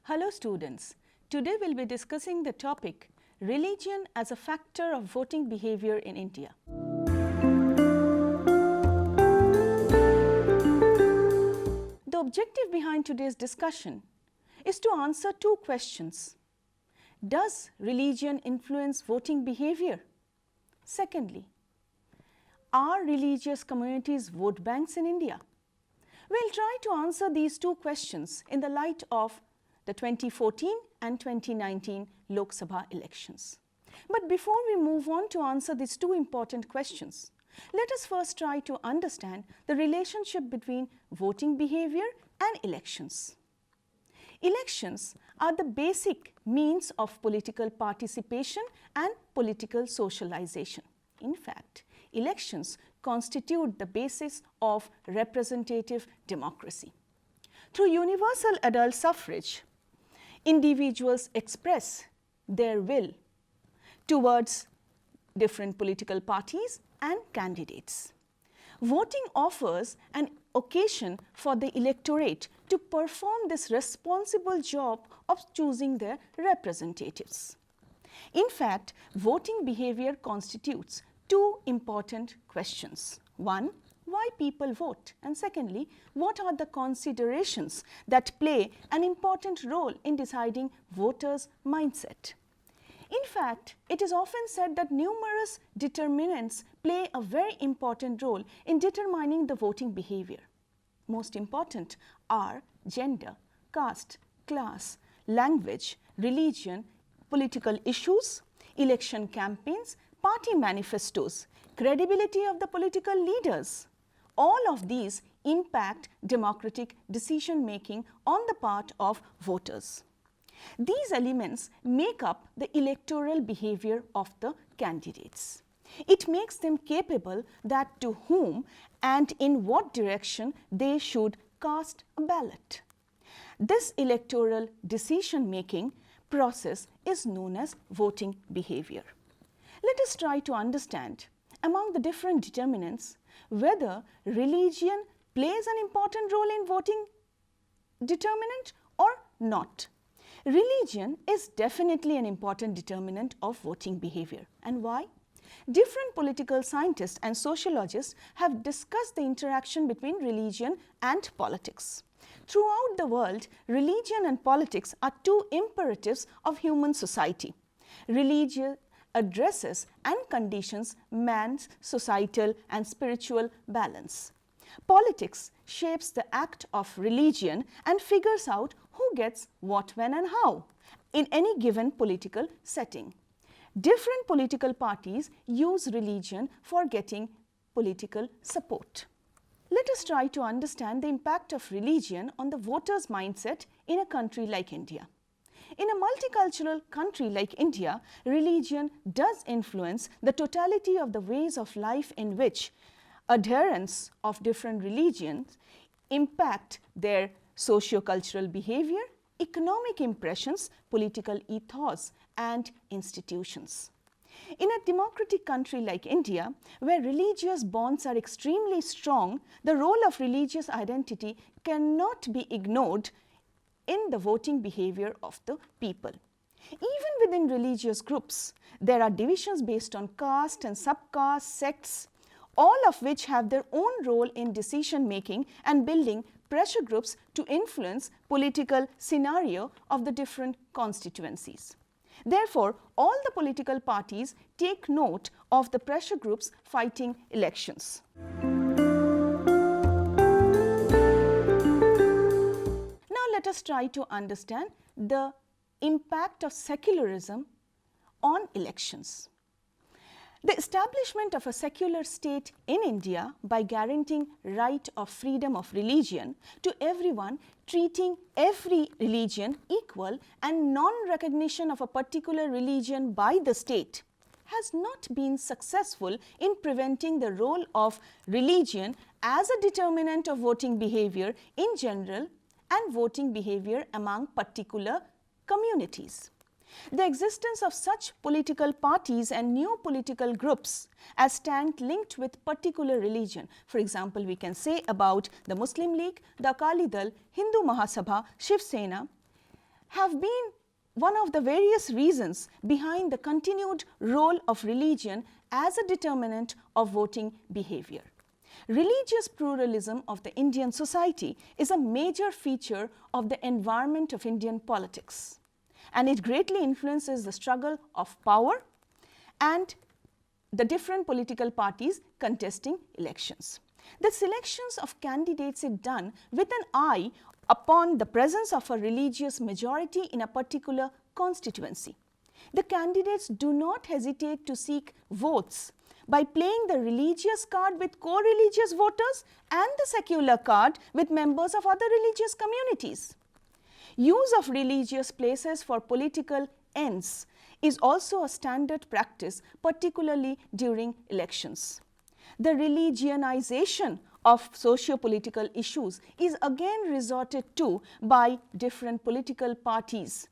Hello students, today we will be discussing the topic Religion as a Factor of Voting Behavior in India. The objective behind today's discussion is to answer two questions. Does religion influence voting behavior? Secondly, are religious communities vote banks in India? We will try to answer these two questions in the light of the 2014 and 2019 Lok Sabha elections. But before we move on to answer these two important questions, let us first try to understand the relationship between voting behavior and elections. Elections are the basic means of political participation and political socialization. In fact, elections constitute the basis of representative democracy. Through universal adult suffrage, individuals express their will towards different political parties and candidates. Voting offers an occasion for the electorate to perform this responsible job of choosing their representatives. In fact, voting behavior constitutes two important questions. One, why people vote, and secondly, what are the considerations that play an important role in deciding voters' mindset. In fact, it is often said that numerous determinants play a very important role in determining the voting behavior. Most important are gender, caste, class, language, religion, political issues, election campaigns, party manifestos, credibility of the political leaders. All of these impact democratic decision making on the part of voters. These elements make up the electoral behavior of the candidates. It makes them capable that to whom and in what direction they should cast a ballot. This electoral decision making process is known as voting behavior. Let us try to understand among the different determinants whether religion plays an important role in voting determinant or not. Religion is definitely an important determinant of voting behavior. And why? Different political scientists and sociologists have discussed the interaction between religion and politics. Throughout the world, religion and politics are two imperatives of human society. Religion addresses and conditions man's societal and spiritual balance. Politics shapes the act of religion and figures out who gets what, when and how in any given political setting. Different political parties use religion for getting political support. Let us try to understand the impact of religion on the voter's mindset in a country like India. In a multicultural country like India, religion does influence the totality of the ways of life in which adherents of different religions impact their socio-cultural behavior, economic impressions, political ethos, and institutions. In a democratic country like India, where religious bonds are extremely strong, the role of religious identity cannot be ignored in the voting behavior of the people. Even within religious groups, there are divisions based on caste and subcaste, sects, all of which have their own role in decision making and building pressure groups to influence political scenario of the different constituencies. Therefore, all the political parties take note of the pressure groups fighting elections. Let us try to understand the impact of secularism on elections. The establishment of a secular state in India by guaranteeing right of freedom of religion to everyone, treating every religion equal and non-recognition of a particular religion by the state has not been successful in preventing the role of religion as a determinant of voting behavior in general and voting behavior among particular communities. The existence of such political parties and new political groups as stand linked with particular religion. For example, we can say about the Muslim League, the Akali Dal, Hindu Mahasabha, Shiv Sena, have been one of the various reasons behind the continued role of religion as a determinant of voting behavior. Religious pluralism of the Indian society is a major feature of the environment of Indian politics, and it greatly influences the struggle of power and the different political parties contesting elections. The selections of candidates is done with an eye upon the presence of a religious majority in a particular constituency. The candidates do not hesitate to seek votes by playing the religious card with co-religious voters and the secular card with members of other religious communities. Use of religious places for political ends is also a standard practice, particularly during elections. The religionization of socio-political issues is again resorted to by different political parties.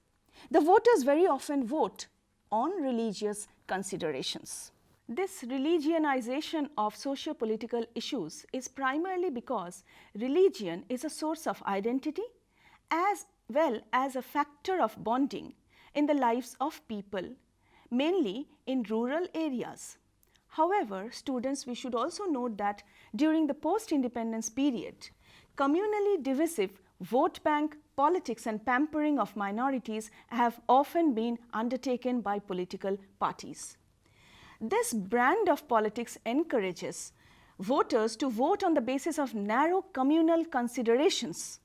The voters very often vote on religious considerations. This religionization of socio-political issues is primarily because religion is a source of identity as well as a factor of bonding in the lives of people, mainly in rural areas. However, students, we should also note that during the post-independence period, communally divisive vote bank politics and pampering of minorities have often been undertaken by political parties. This brand of politics encourages voters to vote on the basis of narrow communal considerations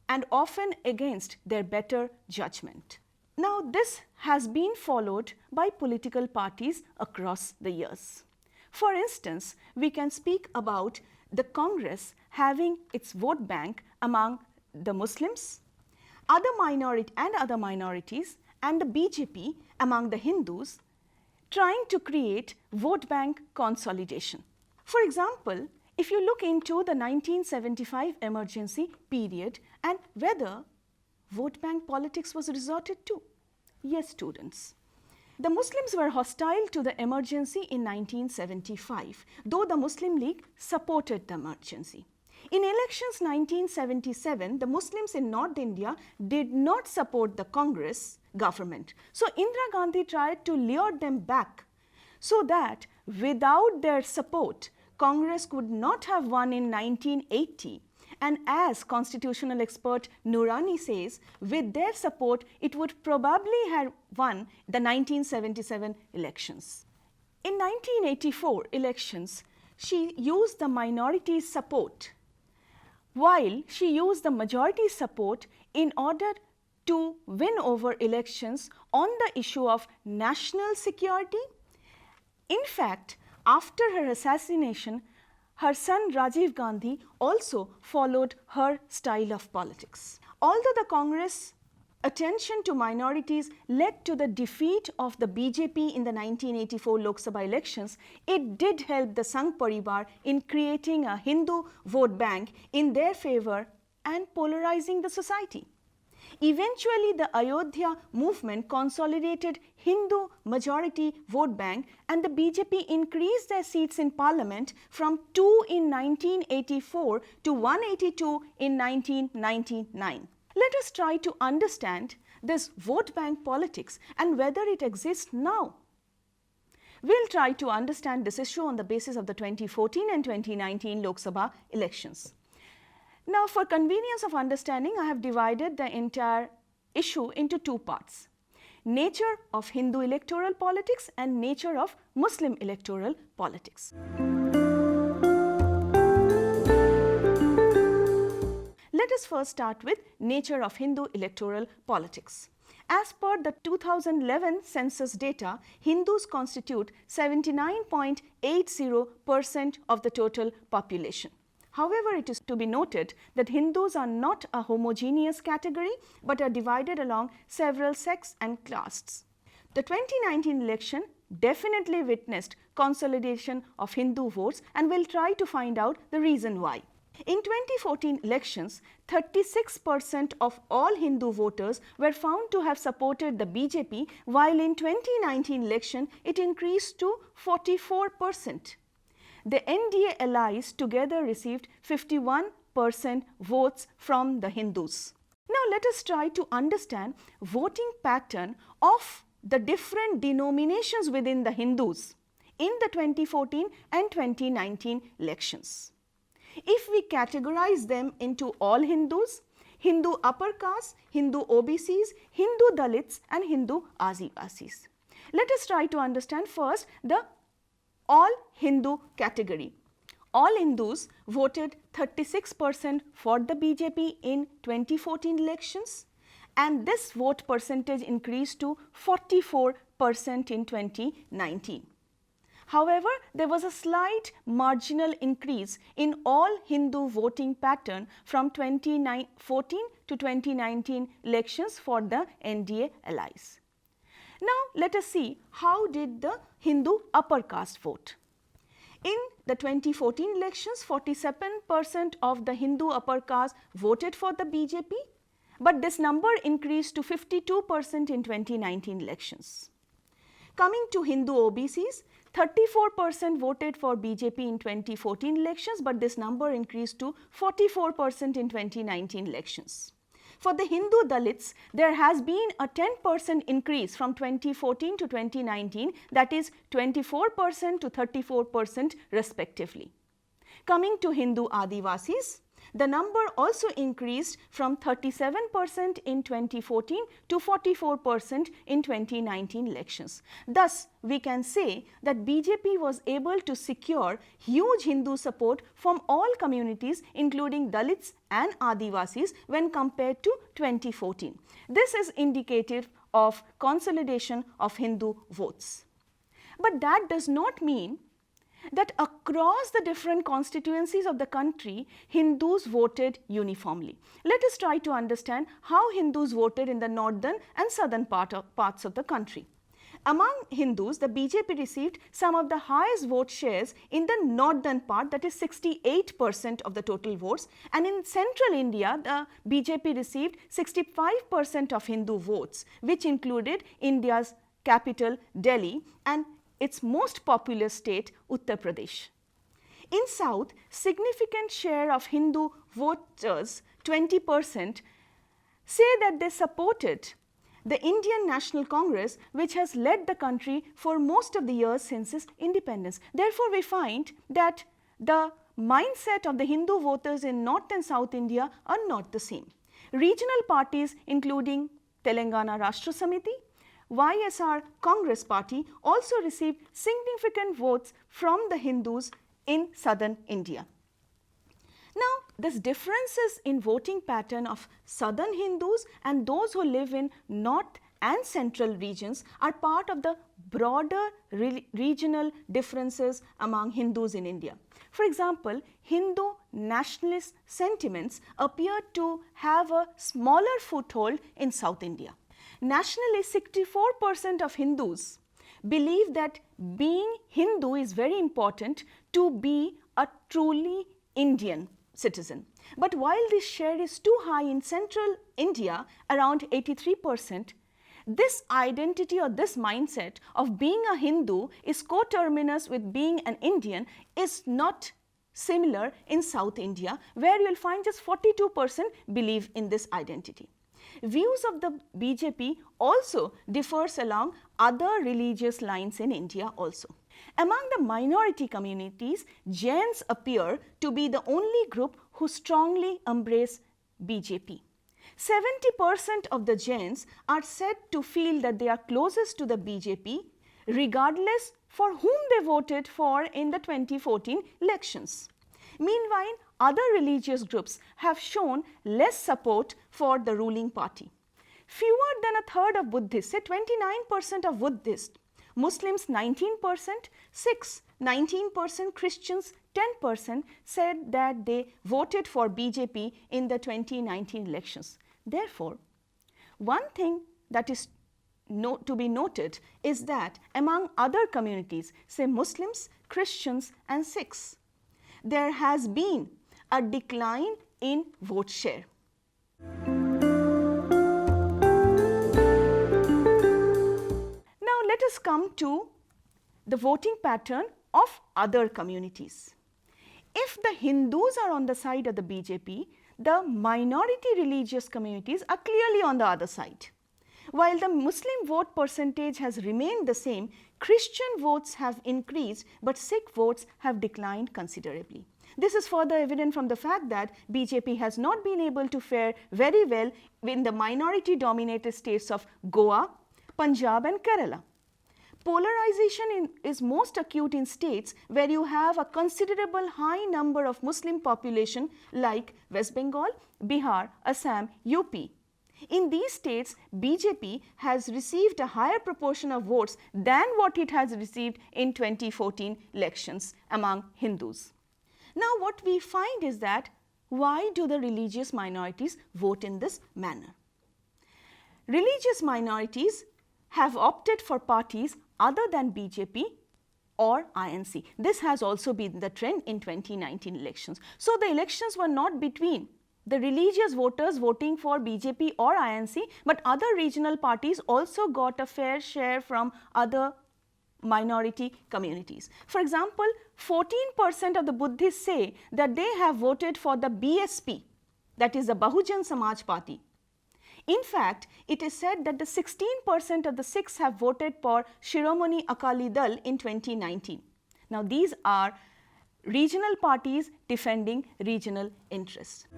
and often against their better judgment. Now, this has been followed by political parties across the years. For instance, we can speak about the Congress having its vote bank among the Muslims, other minorities, and the BJP among the Hindus, trying to create vote bank consolidation. For example, if you look into the 1975 emergency period and whether vote bank politics was resorted to. Yes, students. The Muslims were hostile to the emergency in 1975, though the Muslim League supported the emergency. In elections 1977, the Muslims in North India did not support the Congress government. So Indira Gandhi tried to lure them back so that without their support, Congress could not have won in 1980. And as constitutional expert Noorani says, with their support, it would probably have won the 1977 elections. In 1984 elections, she used the minority's support, while she used the majority's support in order to win over elections on the issue of national security. In fact, after her assassination, her son Rajiv Gandhi also followed her style of politics. Although the Congress attention to minorities led to the defeat of the BJP in the 1984 Lok Sabha elections, it did help the Sangh Parivar in creating a Hindu vote bank in their favor and polarizing the society. Eventually, the Ayodhya movement consolidated Hindu majority vote bank and the BJP increased their seats in parliament from 2 in 1984 to 182 in 1999. Let us try to understand this vote bank politics and whether it exists now. We'll try to understand this issue on the basis of the 2014 and 2019 Lok Sabha elections. Now, for convenience of understanding, I have divided the entire issue into two parts: nature of Hindu electoral politics and nature of Muslim electoral politics. Let us first start with nature of Hindu electoral politics. As per the 2011 census data, Hindus constitute 79.80% of the total population. However, it is to be noted that Hindus are not a homogeneous category but are divided along several sects and castes. The 2019 election definitely witnessed consolidation of Hindu votes, and we'll try to find out the reason why. In 2014 elections, 36% of all Hindu voters were found to have supported the BJP, while in 2019 election it increased to 44%. The NDA allies together received 51% votes from the Hindus. Now let us try to understand voting pattern of the different denominations within the Hindus in the 2014 and 2019 elections. If we categorize them into all Hindus, Hindu upper caste, Hindu OBCs, Hindu Dalits and Hindu Adivasis. Let us try to understand first the all Hindu category. All Hindus voted 36% for the BJP in 2014 elections, and this vote percentage increased to 44% in 2019. However, there was a slight marginal increase in all Hindu voting pattern from 2014 to 2019 elections for the NDA allies. Now, let us see how did the Hindu upper caste vote. In the 2014 elections, 47% of the Hindu upper caste voted for the BJP, but this number increased to 52% in 2019 elections. Coming to Hindu OBCs, 34% voted for BJP in 2014 elections, but this number increased to 44% in 2019 elections. For the Hindu Dalits, there has been a 10% increase from 2014 to 2019, that is 24% to 34% respectively. Coming to Hindu Adivasis, the number also increased from 37% in 2014 to 44% in 2019 elections. Thus, we can say that BJP was able to secure huge Hindu support from all communities including Dalits and Adivasis when compared to 2014. This is indicative of consolidation of Hindu votes. But that does not mean that across the different constituencies of the country, Hindus voted uniformly. Let us try to understand how Hindus voted in the northern and southern parts of the country. Among Hindus, the BJP received some of the highest vote shares in the northern part, that is 68% of the total votes, and in central India, the BJP received 65% of Hindu votes, which included India's capital Delhi and its most populous state, Uttar Pradesh. In South, significant share of Hindu voters, 20%, say that they supported the Indian National Congress, which has led the country for most of the years since its independence. Therefore, we find that the mindset of the Hindu voters in North and South India are not the same. Regional parties including Telangana Rashtra Samiti, YSR Congress Party also received significant votes from the Hindus in southern India. Now, this differences in voting pattern of southern Hindus and those who live in north and central regions are part of the broader regional differences among Hindus in India. For example, Hindu nationalist sentiments appear to have a smaller foothold in South India. Nationally, 64% of Hindus believe that being Hindu is very important to be a truly Indian citizen. But while this share is too high in central India, around 83%, this identity or this mindset of being a Hindu is coterminous with being an Indian is not similar in South India, where you will find just 42% believe in this identity. Views of the BJP also differs along other religious lines in India also. Among the minority communities, Jains appear to be the only group who strongly embrace BJP. 70% of the Jains are said to feel that they are closest to the BJP regardless for whom they voted for in the 2014 elections. Meanwhile, other religious groups have shown less support for the ruling party. Fewer than a third of Buddhists, say 29% of Buddhists, Muslims 19%, Sikhs 19%, Christians 10% said that they voted for BJP in the 2019 elections. Therefore, one thing that is to be noted is that among other communities, say Muslims, Christians and Sikhs, there has been a decline in vote share. Now, let us come to the voting pattern of other communities. If the Hindus are on the side of the BJP, the minority religious communities are clearly on the other side. While the Muslim vote percentage has remained the same, Christian votes have increased, but Sikh votes have declined considerably. This is further evident from the fact that BJP has not been able to fare very well in the minority dominated states of Goa, Punjab and Kerala. Polarization is most acute in states where you have a considerable high number of Muslim population like West Bengal, Bihar, Assam, UP. In these states, BJP has received a higher proportion of votes than what it has received in 2014 elections among Hindus. Now, what we find is that why do the religious minorities vote in this manner? Religious minorities have opted for parties other than BJP or INC. This has also been the trend in 2019 elections. So, the elections were not between the religious voters voting for BJP or INC, but other regional parties also got a fair share from other minority communities. For example, 14% of the Buddhists say that they have voted for the BSP, that is the Bahujan Samaj Party. In fact, it is said that the 16% of the Sikhs have voted for Shiromani Akali Dal in 2019. Now, these are regional parties defending regional interests.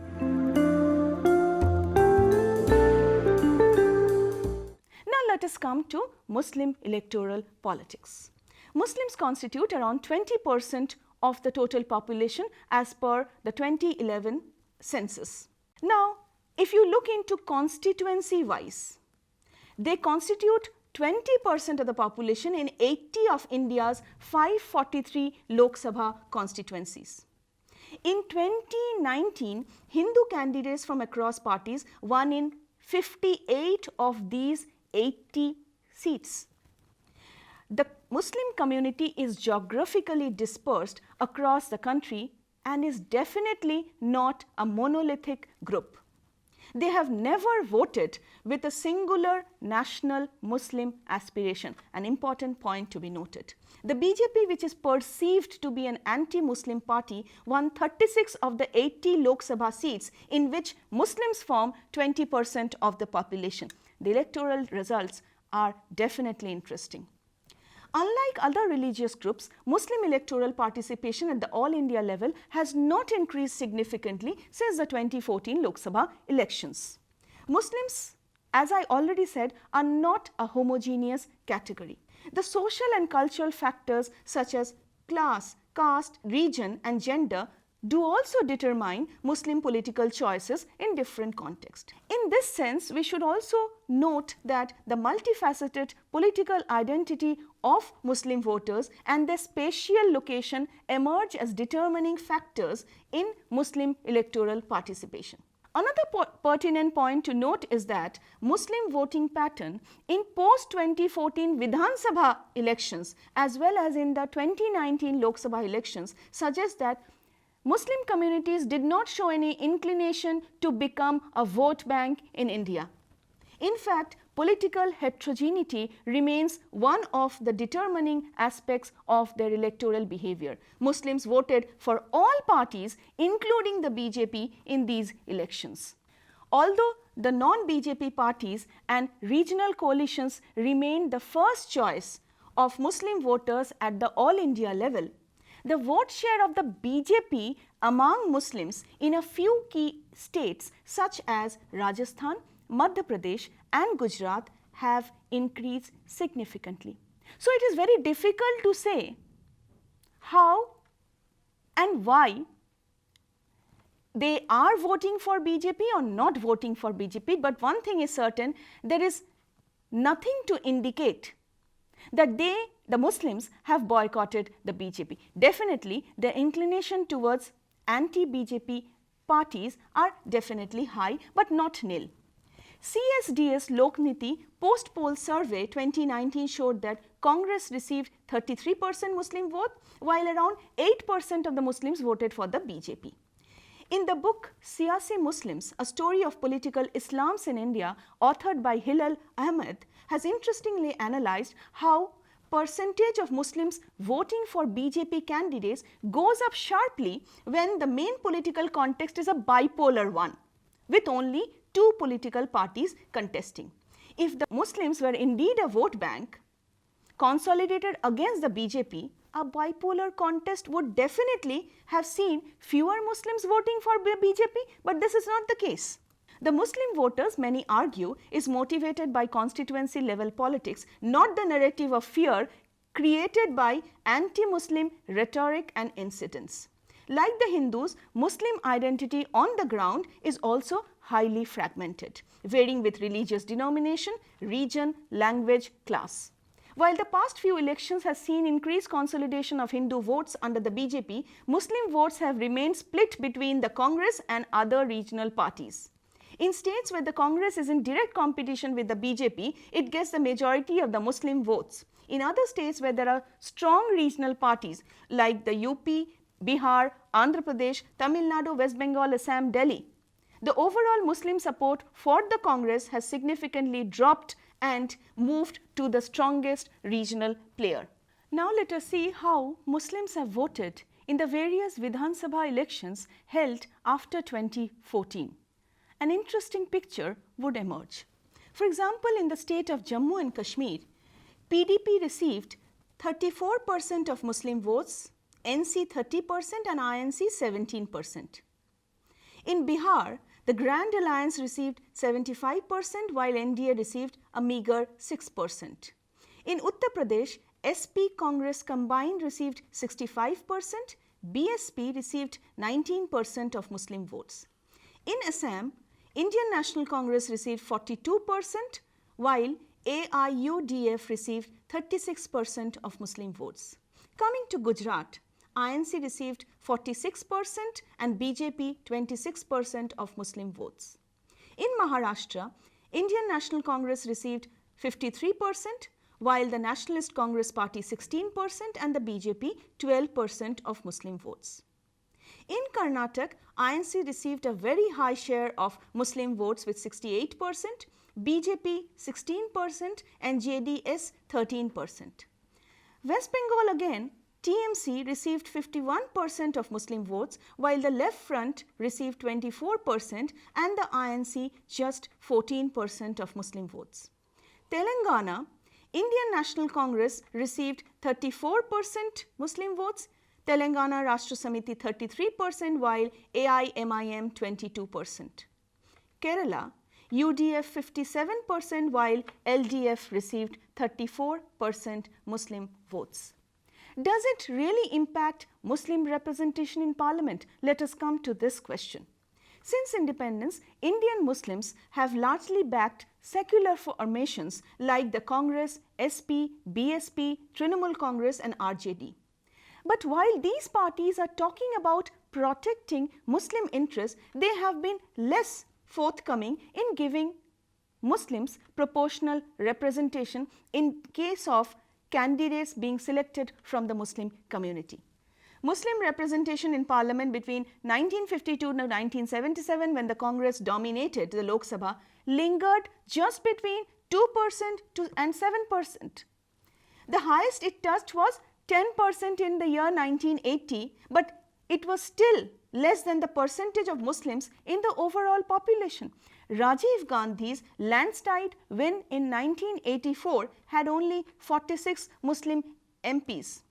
Now, let us come to Muslim electoral politics. Muslims constitute around 20% of the total population as per the 2011 census. Now, if you look into constituency wise, they constitute 20% of the population in 80 of India's 543 Lok Sabha constituencies. In 2019, Hindu candidates from across parties won in 58 of these 80 seats. The Muslim community is geographically dispersed across the country and is definitely not a monolithic group. They have never voted with a singular national Muslim aspiration, an important point to be noted. The BJP, which is perceived to be an anti-Muslim party, won 36 of the 80 Lok Sabha seats in which Muslims form 20% of the population. The electoral results are definitely interesting. Unlike other religious groups, Muslim electoral participation at the all India level has not increased significantly since the 2014 Lok Sabha elections. Muslims, as I already said, are not a homogeneous category. The social and cultural factors such as class, caste, region and gender do also determine Muslim political choices in different contexts. In this sense, we should also note that the multifaceted political identity of Muslim voters and their spatial location emerge as determining factors in Muslim electoral participation. Another pertinent point to note is that Muslim voting pattern in post-2014 Vidhan Sabha elections as well as in the 2019 Lok Sabha elections suggests that Muslim communities did not show any inclination to become a vote bank in India. In fact, political heterogeneity remains one of the determining aspects of their electoral behavior. Muslims voted for all parties, including the BJP, in these elections. Although the non-BJP parties and regional coalitions remained the first choice of Muslim voters at the all India level, the vote share of the BJP among Muslims in a few key states such as Rajasthan, Madhya Pradesh and Gujarat have increased significantly. So, it is very difficult to say how and why they are voting for BJP or not voting for BJP, but one thing is certain, there is nothing to indicate that the Muslims have boycotted the BJP. Definitely, their inclination towards anti-BJP parties are definitely high, but not nil. CSDS Lokniti post-poll survey 2019 showed that Congress received 33% Muslim vote, while around 8% of the Muslims voted for the BJP. In the book Siyasi Muslims, A Story of Political Islams in India, authored by Hilal Ahmed, has interestingly analyzed how percentage of Muslims voting for BJP candidates goes up sharply when the main political context is a bipolar one, with only two political parties contesting. If the Muslims were indeed a vote bank consolidated against the BJP, a bipolar contest would definitely have seen fewer Muslims voting for BJP, but this is not the case. The Muslim voters, many argue, is motivated by constituency level politics, not the narrative of fear created by anti-Muslim rhetoric and incidents. Like the Hindus, Muslim identity on the ground is also highly fragmented, varying with religious denomination, region, language, class. While the past few elections has seen increased consolidation of Hindu votes under the BJP, Muslim votes have remained split between the Congress and other regional parties. In states where the Congress is in direct competition with the BJP, it gets the majority of the Muslim votes. In other states where there are strong regional parties like the UP, Bihar, Andhra Pradesh, Tamil Nadu, West Bengal, Assam, Delhi, the overall Muslim support for the Congress has significantly dropped and moved to the strongest regional player. Now let us see how Muslims have voted in the various Vidhan Sabha elections held after 2014. An interesting picture would emerge. For example, in the state of Jammu and Kashmir, PDP received 34% of Muslim votes, NC 30% and INC 17%. In Bihar, the Grand Alliance received 75% while NDA received a meager 6%. In Uttar Pradesh, SP Congress combined received 65%, BSP received 19% of Muslim votes. In Assam, Indian National Congress received 42% while AIUDF received 36% of Muslim votes. Coming to Gujarat, INC received 46% and BJP 26% of Muslim votes. In Maharashtra, Indian National Congress received 53% while the Nationalist Congress Party 16% and the BJP 12% of Muslim votes. In Karnataka, INC received a very high share of Muslim votes with 68%, BJP 16% and JDS 13%. West Bengal again, TMC received 51% of Muslim votes while the Left Front received 24% and the INC just 14% of Muslim votes. Telangana, Indian National Congress received 34% Muslim votes, Telangana Rashtra Samiti 33% while AIMIM 22%. Kerala, UDF 57% while LDF received 34% Muslim votes. Does it really impact Muslim representation in parliament? Let us come to this question. Since independence, Indian Muslims have largely backed secular formations like the Congress, SP, BSP, Trinamool Congress and RJD. But while these parties are talking about protecting Muslim interests, they have been less forthcoming in giving Muslims proportional representation in case of candidates being selected from the Muslim community. Muslim representation in parliament between 1952 to 1977, when the Congress dominated the Lok Sabha, lingered just between 2% and 7%. The highest it touched was 10% in the year 1980, but it was still less than the percentage of Muslims in the overall population. Rajiv Gandhi's landslide win in 1984 had only 46 Muslim MPs.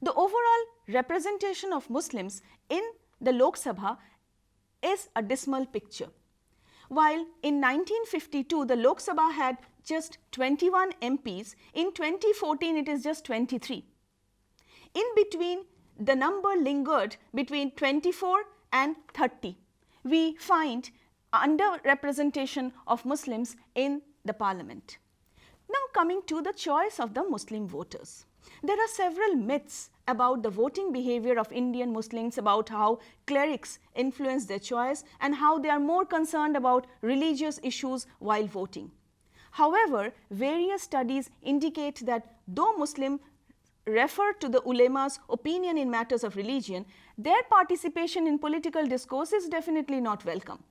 The overall representation of Muslims in the Lok Sabha is a dismal picture. While in 1952 the Lok Sabha had just 21 MPs, in 2014 it is just 23. In between, the number lingered between 24 and 30. We find underrepresentation of Muslims in the parliament. Now coming to the choice of the Muslim voters. There are several myths about the voting behavior of Indian Muslims, about how clerics influence their choice and how they are more concerned about religious issues while voting. However, various studies indicate that though Muslims refer to the ulema's opinion in matters of religion, their participation in political discourse is definitely not welcome.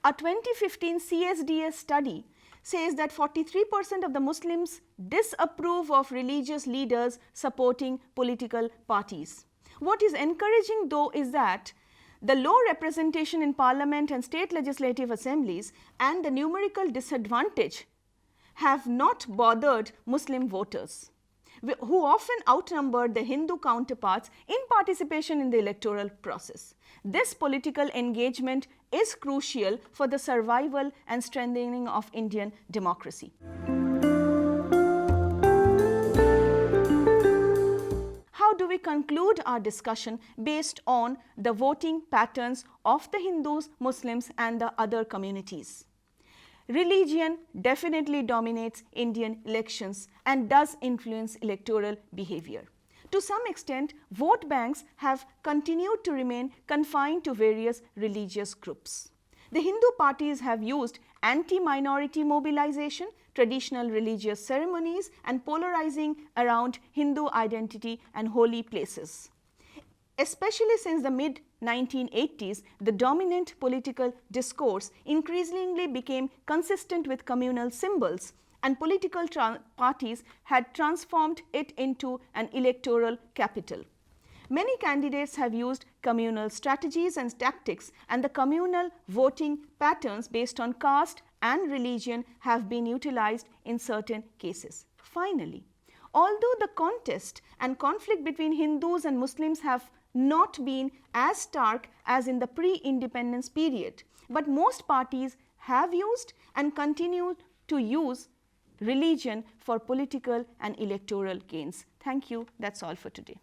A 2015 CSDS study says that 43% of the Muslims disapprove of religious leaders supporting political parties. What is encouraging though is that the low representation in parliament and state legislative assemblies and the numerical disadvantage have not bothered Muslim voters, who often outnumbered their Hindu counterparts in participation in the electoral process. This political engagement is crucial for the survival and strengthening of Indian democracy. How do we conclude our discussion based on the voting patterns of the Hindus, Muslims and the other communities? Religion definitely dominates Indian elections and does influence electoral behavior. To some extent, vote banks have continued to remain confined to various religious groups. The Hindu parties have used anti-minority mobilization, traditional religious ceremonies and polarizing around Hindu identity and holy places. Especially since the mid-1980s, the dominant political discourse increasingly became consistent with communal symbols, and political parties had transformed it into an electoral capital. Many candidates have used communal strategies and tactics, and the communal voting patterns based on caste and religion have been utilized in certain cases. Finally, although the contest and conflict between Hindus and Muslims have not been as stark as in the pre-independence period, but most parties have used and continue to use religion for political and electoral gains. Thank you. That's all for today.